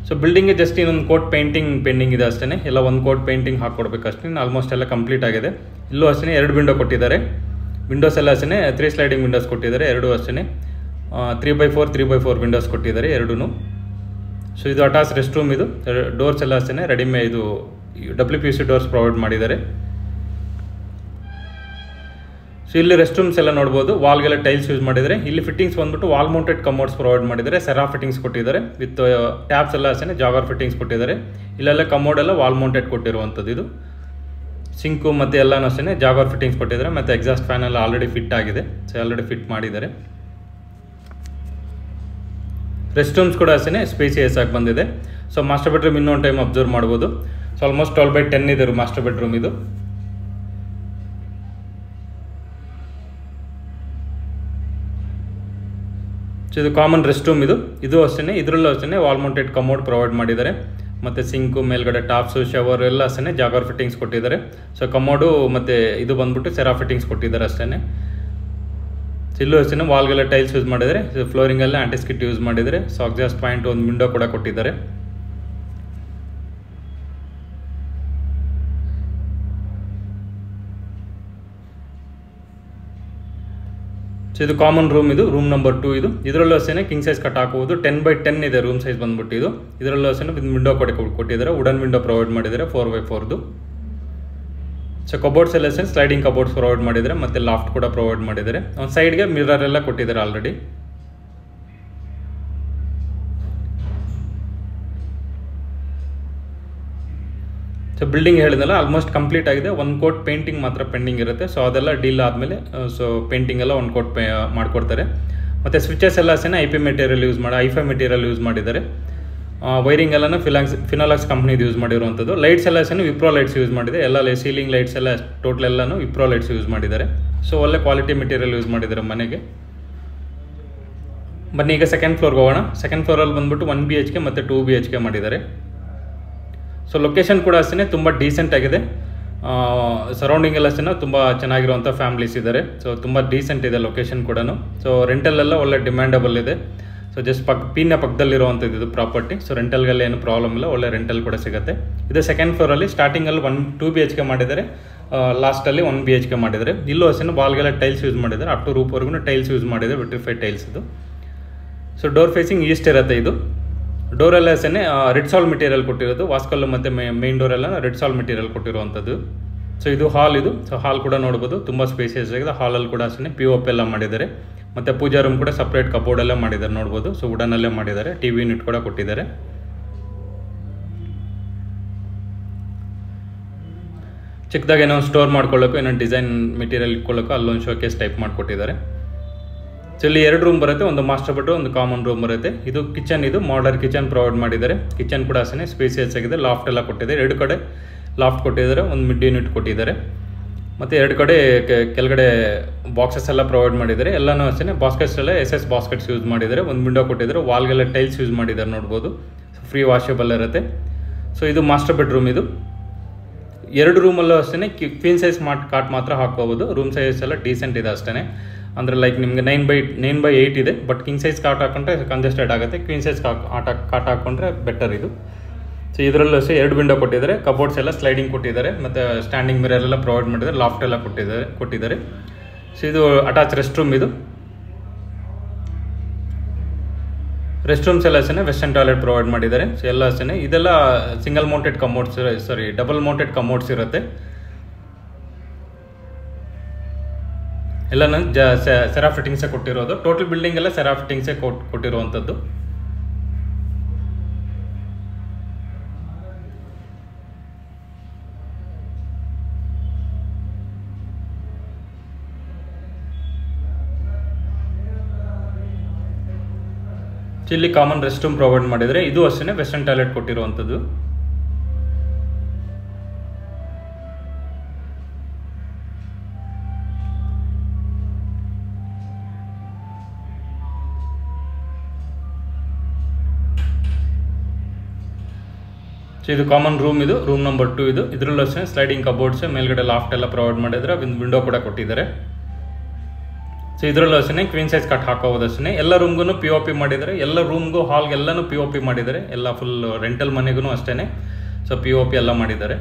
ಸೊ ಬಿಲ್ಡಿಂಗ್ಗೆ ಜಸ್ಟ್ ಇನ್ನೊಂದು ಕೋಟ್ ಪೇಂಟಿಂಗ್ ಪೆಂಡಿಂಗ್ ಇದೆ ಅಷ್ಟೇ, ಎಲ್ಲ ಒಂದು ಕೋಟ್ ಪೇಂಟಿಂಗ್ ಹಾಕ್ಕೊಡ್ಬೇಕು ಅಷ್ಟೇ. ಆಲ್ಮೋಸ್ಟ್ ಎಲ್ಲ ಕಂಪ್ಲೀಟ್ ಆಗಿದೆ. ಇಲ್ಲೂ ಅಷ್ಟೇ 2 ವಿಂಡೋ ಕೊಟ್ಟಿದ್ದಾರೆ. ವಿಂಡೋಸ್ ಎಲ್ಲ ಅಷ್ಟೇ 3 ಸ್ಲೈಡಿಂಗ್ ವಿಂಡೋಸ್ ಕೊಟ್ಟಿದ್ದಾರೆ, 2 ಅಷ್ಟೇ 3x4 ವಿಂಡೋಸ್ ಕೊಟ್ಟಿದ್ದಾರೆ 2. ಸೊ ಇದು ಅಟ್ಯಾಚ್ ರೆಸ್ಟ್ ರೂಮ್ ಇದು. ಡೋರ್ಸ್ ಎಲ್ಲ ಅಷ್ಟೇ ರೆಡಿಮೇಡ್ ಇದು WPC ಡೋರ್ಸ್ ಪ್ರೊವೈಡ್ ಮಾಡಿದ್ದಾರೆ. ಸೊ ಇಲ್ಲಿ ರೆಸ್ಟ್ ರೂಮ್ಸ್ ಎಲ್ಲ ನೋಡ್ಬೋದು, ವಾಲ್ಗೆಲ್ಲ ಟೈಲ್ಸ್ ಯೂಸ್ ಮಾಡಿದ್ದಾರೆ. ಇಲ್ಲಿ ಫಿಟ್ಟಿಂಗ್ಸ್ ಬಂದ್ಬಿಟ್ಟು ವಾಲ್ ಮೌಂಟೆಡ್ ಕಮೋಡ್ಸ್ ಪ್ರೊವೈಡ್ ಮಾಡಿದ್ದಾರೆ, ಸೆರಾ ಫಿಟ್ಟಿಂಗ್ಸ್ ಕೊಟ್ಟಿದ್ದಾರೆ ವಿತ್ ಟ್ಯಾಪ್ಸ್ ಎಲ್ಲ ಅಷ್ಟೇ ಜಾಗರ್ ಫಿಟ್ಟಿಂಗ್ಸ್ ಕೊಟ್ಟಿದ್ದಾರೆ. ಇಲ್ಲೆಲ್ಲ ಕಮೋಡ್ ಎಲ್ಲ ವಾಲ್ ಮೌಂಟೆಡ್ ಕೊಟ್ಟಿರುವಂಥದ್ದು ಇದು. ಸಿಂಕು ಮತ್ತು ಎಲ್ಲನೂ ಅಷ್ಟೇ ಜಾಗರ್ ಫಿಟ್ಟಿಂಗ್ಸ್ ಕೊಟ್ಟಿದ್ದಾರೆ. ಮತ್ತು ಎಕ್ಸಾಸ್ಟ್ ಫ್ಯಾನ್ ಎಲ್ಲ ಆಲ್ರೆಡಿ ಫಿಟ್ ಆಗಿದೆ, ಸೊ ಆಲ್ರೆಡಿ ಫಿಟ್ ಮಾಡಿದ್ದಾರೆ. ರೆಸ್ಟ್ ರೂಮ್ಸ್ ಕೂಡ ಅಷ್ಟೇ ಸ್ಪೇಸಿಯಸ್ ಆಗಿ ಬಂದಿದೆ. ಸೊ ಮಾಸ್ಟರ್ ಬೆಡ್ರೂಮ್ ಇನ್ನೊಂದು ಟೈಮ್ ಅಬ್ಸರ್ವ್ ಮಾಡ್ಬೋದು. ಸೊ ಆಲ್ಮೋಸ್ಟ್ 12x10 ಇದೆ ಮಾಸ್ಟರ್ ಬೆಡ್ರೂಮ್ ಇದು. ಸೊ ಇದು ಕಾಮನ್ ರೆಸ್ಟ್ ರೂಮ್ ಇದು ಅಷ್ಟೇ. ಇದರಲ್ಲೂ ಅಷ್ಟೇ ವಾಲ್ ಮೌಂಟೆಡ್ ಕಮೋಡ್ ಪ್ರೊವೈಡ್ ಮಾಡಿದ್ದಾರೆ. ಮತ್ತು ಸಿಂಕು, ಮೇಲ್ಗಡೆ ಟಾಪ್ಸು, ಶವರ್ ಎಲ್ಲ ಅಷ್ಟೇ ಜಾಗರ್ ಫಿಟ್ಟಿಂಗ್ಸ್ ಕೊಟ್ಟಿದ್ದಾರೆ. ಸೊ ಕಮೋಡು ಮತ್ತು ಇದು ಬಂದ್ಬಿಟ್ಟು ಸೆರಾ ಫಿಟ್ಟಿಂಗ್ಸ್ ಕೊಟ್ಟಿದ್ದಾರೆ ಅಷ್ಟೇ. ಇಲ್ಲೂ ಅಷ್ಟೇ ವಾಲ್ಗೆಲ್ಲ ಟೈಲ್ಸ್ ಯೂಸ್ ಮಾಡಿದ್ದಾರೆ. ಫ್ಲೋರಿಂಗೆಲ್ಲ ಆಂಟಿಸ್ಕಿಟ್ ಯೂಸ್ ಮಾಡಿದ್ದಾರೆ. ಸೊ ಎಕ್ಸಾಸ್ಟ್ ಪಾಯಿಂಟ್ ಒಂದು ವಿಂಡೋ ಕೂಡ ಕೊಟ್ಟಿದ್ದಾರೆ. ಸೊ ಇದು ಕಾಮನ್ ರೂಮ್ ಇದು, ರೂಮ್ ನಂಬರ್ 2 ಇದು. ಇದರಲ್ಲೂ ಅಷ್ಟೇ ಕಿಂಗ್ ಸೈಜ್ ಕಟ್ ಹಾಕಬಹುದು. 10x10 ಇದೆ ರೂಮ್ ಸೈಜ್ ಬಂದ್ಬಿಟ್ಟು ಇದು. ಇದರಲ್ಲೂ ಅಷ್ಟೇ ವಿಂಡೋ ಕೊಟ್ಟಿದ್ದಾರೆ, ವುಡನ್ ವಿಂಡೋ ಪ್ರೊವೈಡ್ ಮಾಡಿದ್ದಾರೆ 4x4. ಸೊ ಕಬೋರ್ಡ್ಸ್ ಎಲ್ಲ ಅಷ್ಟೇ ಸ್ಲೈಡಿಂಗ್ ಕಬೋರ್ಡ್ಸ್ ಪ್ರೊವೈಡ್ ಮಾಡಿದ್ದಾರೆ. ಮತ್ತು ಲಾಫ್ಟ್ ಕೂಡ ಪ್ರೊವೈಡ್ ಮಾಡಿದ್ದಾರೆ. ಒಂದು ಸೈಡ್ಗೆ ಮಿರರ್ ಎಲ್ಲ ಕೊಟ್ಟಿದ್ದಾರೆ ಆಲ್ರೆಡಿ. ಸೊ ಬಿಲ್ಡಿಂಗ್ ಹೇಳಿದಲ್ಲ ಆಲ್ಮೋಸ್ಟ್ ಕಂಪ್ಲೀಟ್ ಆಗಿದೆ. ಒಂದು ಕೋಟ್ ಪೇಂಟಿಂಗ್ ಮಾತ್ರ ಪೆಂಡಿಂಗ್ ಇರುತ್ತೆ. ಸೊ ಅದೆಲ್ಲ ಡೀಲ್ ಆದಮೇಲೆ ಸೊ ಪೇಂಟಿಂಗ್ ಎಲ್ಲ ಒಂದು ಕೋಟ್ ಮಾಡಿಕೊಡ್ತಾರೆ. ಮತ್ತು ಸ್ವಿಚಸ್ ಎಲ್ಲ ಅಷ್ಟೇ ಐಫೈ ಮೆಟೀರಿಯಲ್ ಯೂಸ್ ಮಾಡಿದ್ದಾರೆ. ವೈರಿಂಗ್ ಎಲ್ಲನೂ ಫಿನಾಲಾಕ್ಸ್ ಕಂಪ್ನಿದು ಯೂಸ್ ಮಾಡಿರುವಂಥದ್ದು. ಲೈಟ್ಸ್ ಎಲ್ಲ ಅಷ್ಟೇ ವಿಪ್ರೋ ಲೈಟ್ಸ್ ಯೂಸ್ ಮಾಡಿದೆ. ಎಲ್ಲ ಸೀಲಿಂಗ್ ಲೈಟ್ಸ್ ಎಲ್ಲ ಟೋಟಲ್ ಎಲ್ಲನೂ ವಿಪ್ರೋ ಲೈಟ್ಸ್ ಯೂಸ್ ಮಾಡಿದ್ದಾರೆ. ಸೊ ಒಳ್ಳೆ ಕ್ವಾಲಿಟಿ ಮೆಟೀರಿಯಲ್ ಯೂಸ್ ಮಾಡಿದ್ದಾರೆ ಮನೆಗೆ. ಬನ್ನಿ ಈಗ ಸೆಕೆಂಡ್ ಫ್ಲೋರ್ಗೆ ಹೋಗೋಣ. ಸೆಕೆಂಡ್ ಫ್ಲೋರಲ್ಲಿ ಬಂದುಬಿಟ್ಟು 1 BHK ಮತ್ತು 2 BHK ಮಾಡಿದ್ದಾರೆ. ಸೊ ಲೊಕೇಶನ್ ಕೂಡ ಅಷ್ಟೇ ತುಂಬ ಡೀಸೆಂಟ್ ಆಗಿದೆ. ಸರೌಂಡಿಂಗ್ ಎಲ್ಲ ಅಷ್ಟೇ ತುಂಬ ಚೆನ್ನಾಗಿರುವಂಥ ಫ್ಯಾಮ್ಲೀಸ್ ಇದ್ದಾರೆ. ಸೊ ತುಂಬ ಡೀಸೆಂಟ್ ಇದೆ ಲೊಕೇಶನ್ ಕೂಡ. ಸೊ ರೆಂಟಲ್ಲೆಲ್ಲ ಒಳ್ಳೆ ಡಿಮ್ಯಾಂಡಬಲ್ ಇದೆ. ಸೊ ಜಸ್ಟ್ ಪೀಣ್ಯ ಪಕ್ಕದಲ್ಲಿರುವಂಥದ್ದು ಇದು ಪ್ರಾಪರ್ಟಿ. ಸೊ ರೆಂಟಲ್ಗೆಲ್ಲ ಏನು ಪ್ರಾಬ್ಲಮ್ ಇಲ್ಲ, ಒಳ್ಳೆ ರೆಂಟಲ್ ಕೂಡ ಸಿಗುತ್ತೆ. ಇದು ಸೆಕೆಂಡ್ ಫ್ಲೋರಲ್ಲಿ ಸ್ಟಾರ್ಟಿಂಗಲ್ಲಿ 2 BHK ಮಾಡಿದ್ದಾರೆ, ಲಾಸ್ಟಲ್ಲಿ 1 BHK ಮಾಡಿದ್ದಾರೆ. ಇಲ್ಲೂ ಅಷ್ಟೇ ವಾಲ್ಗೆಲ್ಲ ಟೈಲ್ಸ್ ಯೂಸ್ ಮಾಡಿದ್ದಾರೆ, ಅಪ್ ಟು ರೂಪ್ವರೆಗೂ ಟೈಲ್ಸ್ ಯೂಸ್ ಮಾಡಿದ್ದಾರೆ, ವಿಟ್ರಿಫೈಡ್ ಟೈಲ್ಸ್ ಇದು. ಸೊ ಡೋರ್ ಫೇಸಿಂಗ್ ಈಸ್ಟ್ ಇರುತ್ತೆ. ಇದು ಡೋರೆಲ್ಲ ಅಷ್ಟೇ ರೆಡ್ ಸಾಲ್ ಮೆಟೀರಿಯಲ್ ಕೊಟ್ಟಿರೋದು, ವಾಸ್ಕಲ್ಲು ಮತ್ತು ಮೇನ್ ಡೋರೆಲ್ಲ ರೆಡ್ ಸಾಲ್ ಮೆಟೀರಿಯಲ್ ಕೊಟ್ಟಿರುವಂಥದ್ದು. ಸೊ ಇದು ಹಾಲ್ ಇದು. ಸೊ ಹಾಲ್ ಕೂಡ ನೋಡ್ಬೋದು, ತುಂಬ ಸ್ಪೇಸಿಯಸ್ ಆಗಿದೆ. ಹಾಲಲ್ಲಿ ಕೂಡ ಅಷ್ಟೇ POP ಎಲ್ಲ ಮಾಡಿದ್ದಾರೆ. ಮತ್ತು ಪೂಜಾ ರೂಮ್ ಕೂಡ ಸಪ್ರೇಟ್ ಕಬೋರ್ಡ್ ಎಲ್ಲ ಮಾಡಿದ್ದಾರೆ ನೋಡ್ಬೋದು. ಸೊ ವುಡನಲ್ಲೇ ಮಾಡಿದ್ದಾರೆ. TV ಯೂನಿಟ್ ಕೂಡ ಕೊಟ್ಟಿದ್ದಾರೆ. ಚಿಕ್ಕದಾಗಿ ಏನೋ ಸ್ಟೋರ್ ಮಾಡ್ಕೊಳ್ಳೋಕ್ಕೂ, ಏನೋ ಡಿಸೈನ್ ಮೆಟೀರಿಯಲ್ ಇಟ್ಕೊಳ್ಳೋಕ್ಕೂ ಅಲ್ಲೊಂದು ಶೋಕೇಸ್ ಟೈಪ್ ಮಾಡಿಕೊಟ್ಟಿದ್ದಾರೆ. ಸೊ ಇಲ್ಲಿ 2 ರೂಮ್ ಬರುತ್ತೆ, ಒಂದು ಮಾಸ್ಟರ್ ಬೆಡ್ರೂಮ್, ಒಂದು ಕಾಮನ್ ರೂಮ್ ಬರುತ್ತೆ. ಇದು ಕಿಚನ್, ಇದು ಮಾಡರ್ ಕಿಚನ್ ಪ್ರೊವೈಡ್ ಮಾಡಿದ್ದಾರೆ. ಕಿಚನ್ ಕೂಡ ಅಷ್ಟೇ ಸ್ಪೇಸಿಯಸ್ ಆಗಿದೆ. ಲಾಫ್ಟ್ ಎಲ್ಲ ಕೊಟ್ಟಿದ್ದಾರೆ, 2 ಕಡೆ ಲಾಫ್ಟ್ ಕೊಟ್ಟಿದ್ದಾರೆ, ಒಂದು ಮಿಡ್ ಯೂನಿಟ್ ಕೊಟ್ಟಿದ್ದಾರೆ. ಮತ್ತು 2 ಕಡೆ ಕೆಳಗಡೆ ಬಾಕ್ಸಸ್ ಎಲ್ಲ ಪ್ರೊವೈಡ್ ಮಾಡಿದ್ದಾರೆ. ಎಲ್ಲನೂ ಅಷ್ಟೇ ಬಾಸ್ಕೆಟ್ಸ್ ಎಲ್ಲ SS ಬಾಸ್ಕೆಟ್ಸ್ ಯೂಸ್ ಮಾಡಿದ್ದಾರೆ. ಒಂದು ವಿಂಡೋ ಕೊಟ್ಟಿದ್ದಾರೆ, ವಾಲ್ಗೆಲ್ಲ ಟೈಲ್ಸ್ ಯೂಸ್ ಮಾಡಿದ್ದಾರೆ ನೋಡ್ಬೋದು. ಸೊ ಫ್ರೀ ವಾಷೇಬಲ್ ಇರುತ್ತೆ. ಸೊ ಇದು ಮಾಸ್ಟರ್ ಬೆಡ್ರೂಮ್. ಇದು 2 ರೂಮಲ್ಲೂ ಅಷ್ಟೇ ಕ್ವೀನ್ ಸೈಜ್ ಕಾಟ್ ಮಾತ್ರ ಹಾಕ್ಕೋಬೋದು. ರೂಮ್ ಸೈಜಸ್ ಎಲ್ಲ ಡೀಸೆಂಟ್ ಇದೆ ಅಷ್ಟೇ. ಅಂದರೆ ಲೈಕ್ ನಿಮಗೆ 9x8 ಇದೆ. ಬಟ್ ಕಿಂಗ್ ಸೈಜ್ ಕಾಟ್ ಹಾಕೊಂಡ್ರೆ ಕಂಜೆಸ್ಟೆಡ್ ಆಗುತ್ತೆ. ಕ್ವೀನ್ ಸೈಜ್ ಕಾಟ್ ಹಾಕ್ಕೊಂಡ್ರೆ ಬೆಟರ್ ಇದು. ಸೊ ಇದರಲ್ಲೂ ಅಷ್ಟೇ 2 ವಿಂಡೋ ಕೊಟ್ಟಿದ್ದಾರೆ. ಕಬೋರ್ಡ್ಸ್ ಎಲ್ಲ ಸ್ಲೈಡಿಂಗ್ ಕೊಟ್ಟಿದ್ದಾರೆ. ಮತ್ತು ಸ್ಟ್ಯಾಂಡಿಂಗ್ ಮಿರರ್ ಎಲ್ಲ ಪ್ರೊವೈಡ್ ಮಾಡಿದ್ದಾರೆ. ಲಾಫ್ಟ್ ಎಲ್ಲ ಕೊಟ್ಟಿದ್ದಾರೆ. ಸೊ ಇದು ಅಟ್ಯಾಚ್ ರೆಸ್ಟ್ ರೂಮ್. ಇದು ರೆಸ್ಟ್ ರೂಮ್ಸ್ ಎಲ್ಲ ಅಷ್ಟೇ ವೆಸ್ಟರ್ನ್ ಟಾಯ್ಲೆಟ್ ಪ್ರೊವೈಡ್ ಮಾಡಿದ್ದಾರೆ. ಸೊ ಎಲ್ಲ ಅಷ್ಟೇ. ಇದೆಲ್ಲ single mounted commodes, double mounted commodes ಇರುತ್ತೆ. ಎಲ್ಲನೂ ಸೆರಾ ಫಿಟ್ಟಿಂಗ್ಸೇ ಕೊಟ್ಟಿರೋದು. ಟೋಟಲ್ ಬಿಲ್ಡಿಂಗ್ ಎಲ್ಲ ಸೆರಾ ಫಿಟ್ಟಿಂಗ್ಸೇ ಕೊಟ್ಟಿರುವಂಥದ್ದು. ಇಲ್ಲಿ ಕಾಮನ್ ರೆಸ್ಟ್ ರೂಮ್ ಪ್ರೊವೈಡ್ ಮಾಡಿದರೆ. ಇದು ಅಷ್ಟೇ ವೆಸ್ಟರ್ನ್ ಟಾಯ್ಲೆಟ್ ಕೊಟ್ಟಿರುವಂಥದ್ದು. ಸೊ ಇದು ಕಾಮನ್ ರೂಮ್. ಇದು ರೂಮ್ ನಂಬರ್ 2. ಇದು ಇದರಲ್ಲೂ ಅಷ್ಟೇ ಸ್ಲೈಡಿಂಗ್ ಕಬೋರ್ಡ್ಸ್, ಮೇಲ್ಗಡೆ ಲಾಫ್ಟ್ ಎಲ್ಲ ಪ್ರೊವೈಡ್ ಮಾಡಿದರೆ, ಒಂದು ವಿಂಡೋ ಕೂಡ ಕೊಟ್ಟಿದ್ದಾರೆ. ಸೊ ಇದರಲ್ಲೂ ಅಷ್ಟೇ ಕ್ವೀನ್ ಸೈಜ್ ಕಟ್ ಹಾಕೋದು ಅಷ್ಟೇ. ಎಲ್ಲ ರೂಮ್ಗೂ POP ಮಾಡಿದ್ದಾರೆ. ಎಲ್ಲ ರೂಮ್ಗೂ ಹಾಲ್ಗೆಲ್ಲನೂ POP ಮಾಡಿದ್ದಾರೆ. ಎಲ್ಲ ಫುಲ್ ರೆಂಟಲ್ ಮನೆಗೂ ಅಷ್ಟೇ. ಸೊ POP ಎಲ್ಲ ಮಾಡಿದ್ದಾರೆ.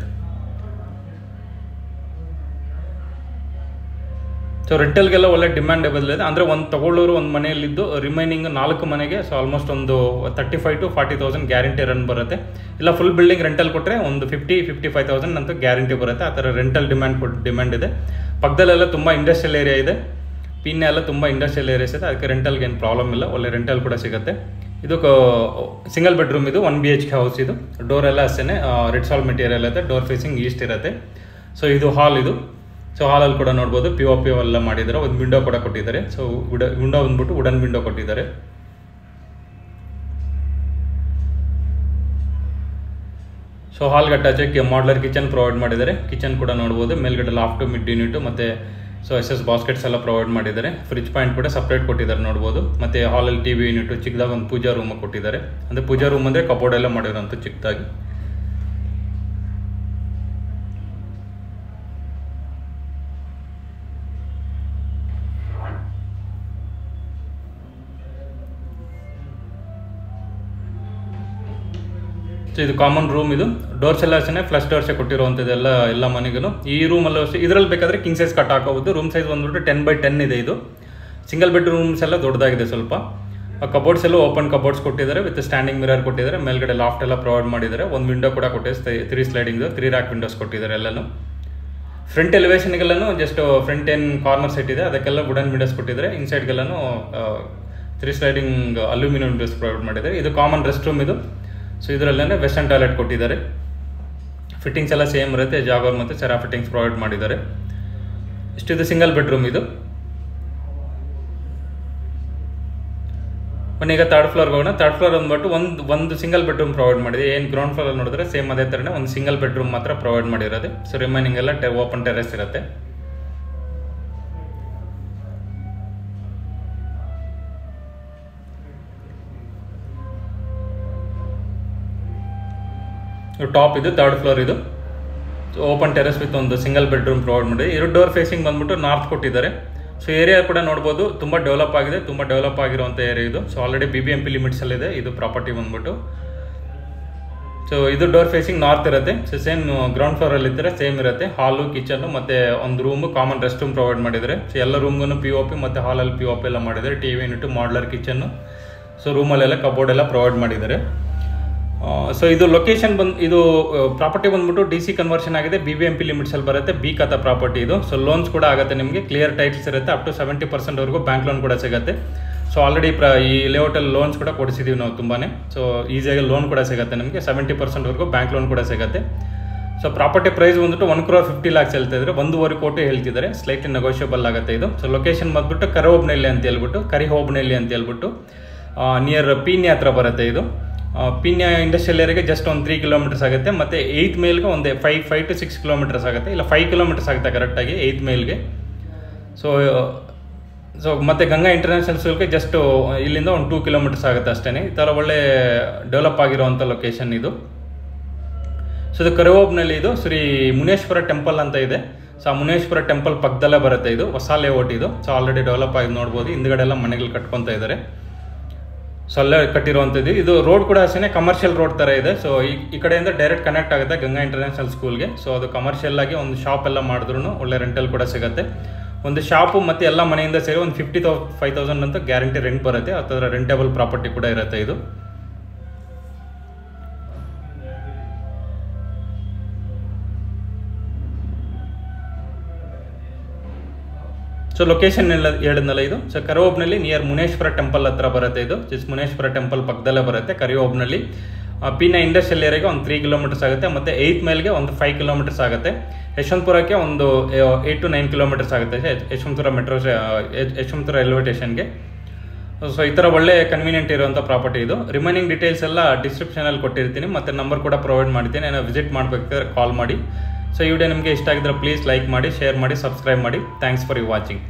ಸೊ ರೆಂಟಲ್ಗೆಲ್ಲ ಒಳ್ಳೆ ಡಿಮ್ಯಾಂಡಬಲ್ ಇದೆ. ಅಂದರೆ ಒಂದು ತಗೊಳ್ಳೋರು ಒಂದು ಮನೆಯಲ್ಲಿದ್ದು ರಿಮೈನಿಂಗ್ 4 ಮನೆಗೆ ಸೊ ಆಲ್ಮೋಸ್ಟ್ ಒಂದು 35,000 to 40,000 ಗ್ಯಾರಂಟಿ ರನ್ ಬರುತ್ತೆ. ಇಲ್ಲ ಫುಲ್ ಬಿಲ್ಡಿಂಗ್ ರೆಂಟಲ್ ಕೊಟ್ಟರೆ ಒಂದು 50,000-55,000 ಅಂತೂ ಗ್ಯಾರಂಟಿ ಬರುತ್ತೆ. ಆ ಥರ ರೆಂಟಲ್ ಡಿಮ್ಯಾಂಡ್ ಇದೆ. ಪಕ್ಕದಲ್ಲೆಲ್ಲ ತುಂಬ ಇಂಡಸ್ಟ್ರಿಯಲ್ ಏರಿಯಾ ಇದೆ. ಪಿನ್ನೆ ಎಲ್ಲ ತುಂಬ ಇಂಡಸ್ಟ್ರಿಯಲ್ ಏರಿಯಾಸ್ ಇದೆ. ಅದಕ್ಕೆ ರೆಂಟಲ್ಗೆ ಏನು ಪ್ರಾಬ್ಲಮ್ ಇಲ್ಲ, ಒಳ್ಳೆ ರೆಂಟಲ್ ಕೂಡ ಸಿಗುತ್ತೆ. ಇದು ಸಿಂಗಲ್ ಬೆಡ್ರೂಮ್. ಇದು 1 BHK ಹೌಸ್. ಇದು ಡೋರ್ ಎಲ್ಲ ಅಷ್ಟೇ ರೆಡ್ ಸಾಲ್ ಮೆಟೀರಿಯಲ್ ಇದೆ. ಡೋರ್ ಫೇಸಿಂಗ್ ಈಸ್ಟ್ ಇರುತ್ತೆ. ಸೊ ಇದು ಹಾಲ್. ಇದು ಸೊ ಹಾಲಲ್ಲಿ ಕೂಡ ನೋಡ್ಬೋದು POP ಎಲ್ಲ ಮಾಡಿದ್ದಾರೆ. ಒಂದು ವಿಂಡೋ ಕೂಡ ಕೊಟ್ಟಿದ್ದಾರೆ. ಸೊ ವಿಂಡೋ ಬಂದ್ಬಿಟ್ಟು ವುಡನ್ ವಿಂಡೋ ಕೊಟ್ಟಿದ್ದಾರೆ. ಸೊ ಹಾಲ್ಗೆ ಅಟ್ಯಾಚ್ ಮಾಡ್ಲರ್ ಕಿಚನ್ ಪ್ರೊವೈಡ್ ಮಾಡಿದ್ದಾರೆ. ಕಿಚನ್ ಕೂಡ ನೋಡ್ಬೋದು. ಮೇಲ್ಗಡೆ ಲಾಫ್ಟು, ಮಿಡ್ ಯೂನಿಟು ಮತ್ತು ಸೊ SS ಬಾಸ್ಕೆಟ್ಸ್ ಎಲ್ಲ ಪ್ರೊವೈಡ್ ಮಾಡಿದ್ದಾರೆ. ಫ್ರಿಜ್ ಪಾಯಿಂಟ್ ಕೂಡ ಸಪ್ರೇಟ್ ಕೊಟ್ಟಿದ್ದಾರೆ ನೋಡ್ಬೋದು. ಮತ್ತು ಹಾಲಲ್ಲಿ TV ಯೂನಿಟು, ಚಿಕ್ಕದಾಗಿ ಒಂದು ಪೂಜಾ ರೂಮ್ ಕೊಟ್ಟಿದ್ದಾರೆ. ಅಂದರೆ ಪೂಜಾ ರೂಮ್ ಅಂದರೆ ಕಬೋರ್ಡ್ ಎಲ್ಲ ಮಾಡಿರೋಂಥ ಚಿಕ್ಕದಾಗಿ. ಸೊ ಇದು ಕಾಮನ್ ರೂಮ್. ಇದು ಡೋರ್ಸ್ ಎಲ್ಲ ಅಷ್ಟೇ ಫ್ಲಶ್ ಡೋರ್ಸೇ ಕೊಟ್ಟಿರುವಂಥದ್ದು ಎಲ್ಲ ಮನೆಗೂ. ಈ ರೂಮಲ್ಲೂ ಅಷ್ಟೇ. ಇದರಲ್ಲಿ ಬೇಕಾದರೆ ಕಿಂಗ್ ಸೈಜ್ ಕಟ್ ಹಾಕೋಬೋದು. ರೂಮ್ ಸೈಜ್ ಬಂದ್ಬಿಟ್ಟು 10x10 ಇದೆ. ಇದು ಸಿಂಗಲ್ ಬೆಡ್ ರೂಮ್ಸ್ ಎಲ್ಲ ದೊಡ್ಡದಾಗಿದೆ ಸ್ವಲ್ಪ. ಕಬೋರ್ಡ್ಸ್ ಎಲ್ಲ ಓಪನ್ ಕಬೋರ್ಡ್ಸ್ ಕೊಟ್ಟಿದ್ದಾರೆ. ವಿತ್ ಸ್ಟ್ಯಾಂಡಿಂಗ್ ಮಿರರ್ ಕೊಟ್ಟಿದ್ದಾರೆ. ಮೇಲ್ಗಡೆ ಲಾಫ್ಟ್ ಎಲ್ಲ ಪ್ರೊವೈಡ್ ಮಾಡಿದ್ದಾರೆ. ಒಂದು ವಿಂಡೋ ಕೂಡ ಕೊಟ್ಟಿದ್ದಾರೆ. 3 ಸ್ಲೈಡಿಂಗ್ 3 ರ್ಯಾಕ್ ವಿಂಡೋಸ್ ಕೊಟ್ಟಿದ್ದಾರೆ ಎಲ್ಲನೂ. ಫ್ರಂಟ್ ಎಲಿವೇಷನ್ಗೆಲ್ಲೂ ಜಸ್ಟ್ ಫ್ರಂಟ್ ಏನು ಕಾರ್ನರ್ ಸೆಟ್ ಇದೆ ಅದಕ್ಕೆಲ್ಲ ವುಡನ್ ವಿಂಡೋಸ್ ಕೊಟ್ಟಿದ್ದಾರೆ. ಇನ್ಸೈಡ್ಗೆಲ್ಲೂ 3 ಸ್ಲೈಡಿಂಗ್ ಅಲ್ಯೂಮಿನಿಯಂ ವಿಂಡೋಸ್ ಪ್ರೊವೈಡ್ ಮಾಡಿದ್ದಾರೆ. ಇದು ಕಾಮನ್ ರೆಸ್ಟ್ ರೂಮ್. ಇದು ಸೊ ಇದರಲ್ಲೇ ವೆಸ್ಟರ್ನ್ ಟಾಯ್ಲೆಟ್ ಕೊಟ್ಟಿದ್ದಾರೆ. ಫಿಟ್ಟಿಂಗ್ಸ್ ಎಲ್ಲ ಸೇಮ್ ಇರುತ್ತೆ. ಜಾಗರ್ ಮತ್ತು ಸೆರಾ ಫಿಟ್ಟಿಂಗ್ಸ್ ಪ್ರೊವೈಡ್ ಮಾಡಿದ್ದಾರೆ. ಇಷ್ಟಿದು ಸಿಂಗಲ್ ಬೆಡ್ರೂಮ್. ಇದು ಈಗ 3rd ಫ್ಲೋರ್ಗೆ ಹೋಗೋಣ. 3rd ಫ್ಲೋರ್ ಅಂದ್ಬಿಟ್ಟು ಒಂದು ಸಿಂಗಲ್ ಬೆಡ್ರೂಮ್ ಪ್ರೊವೈಡ್ ಮಾಡಿದೆ. ಏನು ಗ್ರೌಂಡ್ ಫ್ಲೋರಲ್ಲಿ ನೋಡಿದ್ರೆ ಸೇಮ್ ಅದೇ ಥರನೇ ಒಂದು ಸಿಂಗಲ್ ಬೆಡ್ರೂಮ್ ಮಾತ್ರ ಪ್ರೊವೈಡ್ ಮಾಡಿರೋದು. ಸೊ ರಿಮೈನಿಂಗ್ ಎಲ್ಲ ಓಪನ್ ಟೆರೆಸ್ ಇರುತ್ತೆ. ಟಾಪ್ ಇದು 3rd ಫ್ಲೋರ್ ಇದು. ಓಪನ್ ಟೆರೆಸ್ ವಿತ್ ಒಂದು ಸಿಂಗಲ್ ಬೆಡ್ರೂಮ್ ಪ್ರೊವೈಡ್ ಮಾಡಿದೆ. 2 ಡೋರ್ ಫೇಸಿಂಗ್ ಬಂದ್ಬಿಟ್ಟು ನಾರ್ತ್ ಕೊಟ್ಟಿದ್ದಾರೆ. ಸೊ ಏರಿಯಾ ಕೂಡ ನೋಡ್ಬೋದು, ತುಂಬ ಡೆವಲಪ್ ಆಗಿದೆ, ತುಂಬ ಡೆವಲಪ್ ಆಗಿರುವಂಥ ಏರಿಯಾ ಇದು. ಸೊ ಆಲ್ರೆಡಿ BBMP ಲಿಮಿಟ್ಸಲ್ಲಿದೆ ಇದು ಪ್ರಾಪರ್ಟಿ ಬಂದ್ಬಿಟ್ಟು. ಸೊ ಇದು ಡೋರ್ ಫೇಸಿಂಗ್ ನಾರ್ತ್ ಇರುತ್ತೆ. ಸೊ ಸೇಮ್ ಗ್ರೌಂಡ್ ಫ್ಲೋರಲ್ಲಿ ಇದ್ದರೆ ಸೇಮ್ ಇರುತ್ತೆ. ಹಾಲು, ಕಿಚನ್ನು ಮತ್ತು ಒಂದು room, common rest room provide ಮಾಡಿದ್ದಾರೆ. ಸೊ ಎಲ್ಲ ರೂಮ್ಗೂ POP ಮತ್ತು ಹಾಲಲ್ಲಿ POP ಎಲ್ಲ ಮಾಡಿದ್ದಾರೆ. TV unit, modular kitchen, so ರೂಮಲ್ಲೆಲ್ಲ ಕಬೋರ್ಡ್ ಎಲ್ಲ ಪ್ರೊವೈಡ್ ಮಾಡಿದ್ದಾರೆ. ಸೊ ಇದು ಲೊಕೇಶನ್ ಇದು ಪ್ರಾಪರ್ಟಿ ಬಂದ್ಬಿಟ್ಟು DC ಕನ್ವರ್ಷನ್ ಆಗಿದೆ, BBMP ಲಿಮಿಟ್ಸಲ್ಲಿ ಬರುತ್ತೆ, ಬಿ ಖಾತಾ ಪ್ರಾಪರ್ಟಿ ಇದು. ಸೊ ಲೋನ್ಸ್ ಕೂಡ ಆಗುತ್ತೆ ನಿಮಗೆ, ಕ್ಲಿಯರ್ ಟೈಟ್ಲ್ಸ್ ಇರುತ್ತೆ, ಅಪ್ ಟು 70% ಬ್ಯಾಂಕ್ ಲೋನ್ ಕೂಡ ಸಿಗುತ್ತೆ. ಸೊ ಆಲ್ರೆಡಿ ಈ ಲೇಔಟಲ್ಲಿ ಲೋನ್ಸ್ ಕೂಡ ಕೊಡಿಸಿದ್ದೀವಿ ನಾವು ತುಂಬಾ. ಸೊ ಈಸಿಯಾಗಿ ಲೋನ್ ಕೂಡ ಸಿಗುತ್ತೆ ನಿಮಗೆ, 70% ಬ್ಯಾಂಕ್ ಲೋನ್ ಕೂಡ ಸಿಗುತ್ತೆ. ಸೊ ಪ್ರಾಪರ್ಟಿ ಪ್ರೈಸ್ ಬಂದ್ಬಿಟ್ಟು 1,50,00,000 ಹೇಳ್ತಾ ಇದ್ದಾರೆ, 1.25 ಕೋಟಿ ಹೇಳ್ತಿದ್ದಾರೆ, ಸ್ಲೈಟ್ಲಿ ನೆಗೋಷಿಯಬಲ್ ಆಗುತ್ತೆ ಇದು. ಸೊ ಲೊಕೇಶನ್ ಬಂದ್ಬಿಟ್ಟು ಕರಿಹೋಬನಹಳ್ಳಿ ಅಂತ ಹೇಳ್ಬಿಟ್ಟು ನಿಯರ್ ಪೀಣ್ಯ ಹತ್ರ ಬರುತ್ತೆ ಇದು. ಪೀಣ್ಯ ಇಂಡಸ್ಟ್ರಿಯಲ್ ಏರಿಯಾಗೆ ಜಸ್ಟ್ ಒಂದು 3 ಕಿಲೋಮೀಟರ್ಸ್ ಆಗುತ್ತೆ, ಮತ್ತು 8th ಮೈಲ್ಗೆ ಒಂದು 5 to 6 ಕಿಲೋಮೀಟರ್ಸ್ ಆಗುತ್ತೆ, ಇಲ್ಲ 5 ಕಿಲೋಮೀಟರ್ಸ್ ಆಗುತ್ತೆ ಕರೆಕ್ಟಾಗಿ 8th ಮೈಲ್ಗೆ. ಸೊ ಮತ್ತು ಗಂಗಾ ಇಂಟರ್ನ್ಯಾಷನಲ್ ಸ್ಕೂಲ್ಗೆ ಜಸ್ಟ್ ಇಲ್ಲಿಂದ ಒಂದು 2 ಕಿಲೋಮೀಟರ್ಸ್ ಆಗುತ್ತೆ ಅಷ್ಟೇ. ಈ ಥರ ಒಳ್ಳೆ ಡೆವಲಪ್ ಆಗಿರುವಂಥ ಲೊಕೇಶನ್ ಇದು. ಸೊ ಇದು ಕರಿಹೋಬನಹಳ್ಳಿ, ಇದು ಶ್ರೀ ಮುನೇಶ್ವರ ಟೆಂಪಲ್ ಅಂತ ಇದೆ. ಸೊ ಆ ಮುನೇಶ್ವರ ಟೆಂಪಲ್ ಪಕ್ಕದಲ್ಲೇ ಬರುತ್ತೆ ಇದು, ಹೊಸ ಲೇಔಟ್ ಇದು. ಸೊ ಆಲ್ರೆಡಿ ಡೆವಲಪ್ ಆಗಿ ನೋಡ್ಬೋದು, ಹಿಂದ್ಗಡೆ ಎಲ್ಲ ಮನೆಗಳು ಕಟ್ಕೊತಾ ಇದ್ದಾರೆ. ಸೊ ಅಲ್ಲೇ ಕಟ್ಟಿರುವಂಥದ್ದು ಇದು. ರೋಡ್ ಕೂಡ ಅಷ್ಟೇ ಕಮರ್ಷಿಯಲ್ ರೋಡ್ ಥರ ಇದೆ. ಸೊ ಈ ಕಡೆಯಿಂದ ಡೈರೆಕ್ಟ್ ಕನೆಕ್ಟ್ ಆಗುತ್ತೆ ಗಂಗಾ ಇಂಟರ್ನ್ಯಾಷನಲ್ ಸ್ಕೂಲ್ಗೆ. ಸೊ ಅದು ಕಮರ್ಷಿಯಲ್ ಆಗಿ ಒಂದು ಶಾಪ್ ಎಲ್ಲ ಮಾಡಿದ್ರು ಒಳ್ಳೆ ರೆಂಟಲ್ ಕೂಡ ಸಿಗುತ್ತೆ. ಒಂದು ಶಾಪು ಮತ್ತು ಎಲ್ಲ ಮನೆಯಿಂದ ಸೇರಿ ಒಂದು 55,000 ಅಂತ ಗ್ಯಾರಂಟಿ ರೆಂಟ್ ಬರುತ್ತೆ. ಆ ಥರ ರೆಂಟೇಬಲ್ ಪ್ರಾಪರ್ಟಿ ಕೂಡ ಇರುತ್ತೆ ಇದು. ಸೊ ಲೊಕೇಶನ್ ಎಲ್ಲ ಹೇಳಿದ್ನಲ್ಲ ಇದು. So Karihobanahalli near Muneshwara temple ಹತ್ರ ಬರುತ್ತೆ ಇದು. ಮುನೇಶ್ವರ ಟೆಂಪಲ್ ಪಕ್ಕದಲ್ಲೇ ಬರುತ್ತೆ ಕರಿಹೋಬನಹಳ್ಳಿ. ಪೀಣ್ಯ ಇಂಡಸ್ಟ್ರಿಯಲ್ ಏರಿಯಾಗೆ ಒಂದು 3 ಕಿಲೋಮೀಟರ್ಸ್ ಆಗುತ್ತೆ, ಮತ್ತು 8th ಮೈಲ್ಗೆ ಒಂದು 5 ಕಿಲೋಮೀಟರ್ಸ್ ಆಗುತ್ತೆ. ಯಶವಂತಪುರಕ್ಕೆ ಒಂದು 8 to 9 ಕಿಲೋಮೀಟರ್ಸ್ ಆಗುತ್ತೆ ಯಶವಂತಪುರ ರೈಲ್ವೆ ಸ್ಟೇಷನ್ಗೆ. ಸೊ ಈ ಥರ ಒಳ್ಳೆ ಕನ್ವೀನಿಯಂಟ್ ಇರುವಂಥ ಪ್ರಾಪರ್ಟಿ ಇದು. ರಿಮೈನಿಂಗ್ ಡೀಟೇಲ್ಸ್ ಎಲ್ಲ ಡಿಸ್ಕ್ರಿಪ್ಷನಲ್ಲಿ ಕೊಟ್ಟಿರ್ತೀನಿ, ಮತ್ತು ನಂಬರ್ ಕೂಡ ಪ್ರೊವೈಡ್ ಮಾಡ್ತೀನಿ. ನಾನು ವಿಸಿಟ್ ಮಾಡಬೇಕಾದ್ರೆ ಕಾಲ್ ಮಾಡಿ. ಸೊ ಈ ವಿಡಿಯೋ ನಿಮಗೆ ಇಷ್ಟ ಆಗಿದ್ರೆ ಪ್ಲೀಸ್ ಲೈಕ್ ಮಾಡಿ, ಶೇರ್ ಮಾಡಿ, ಸಬ್ಸ್ಕ್ರೈಬ್ ಮಾಡಿ. Thanks for watching.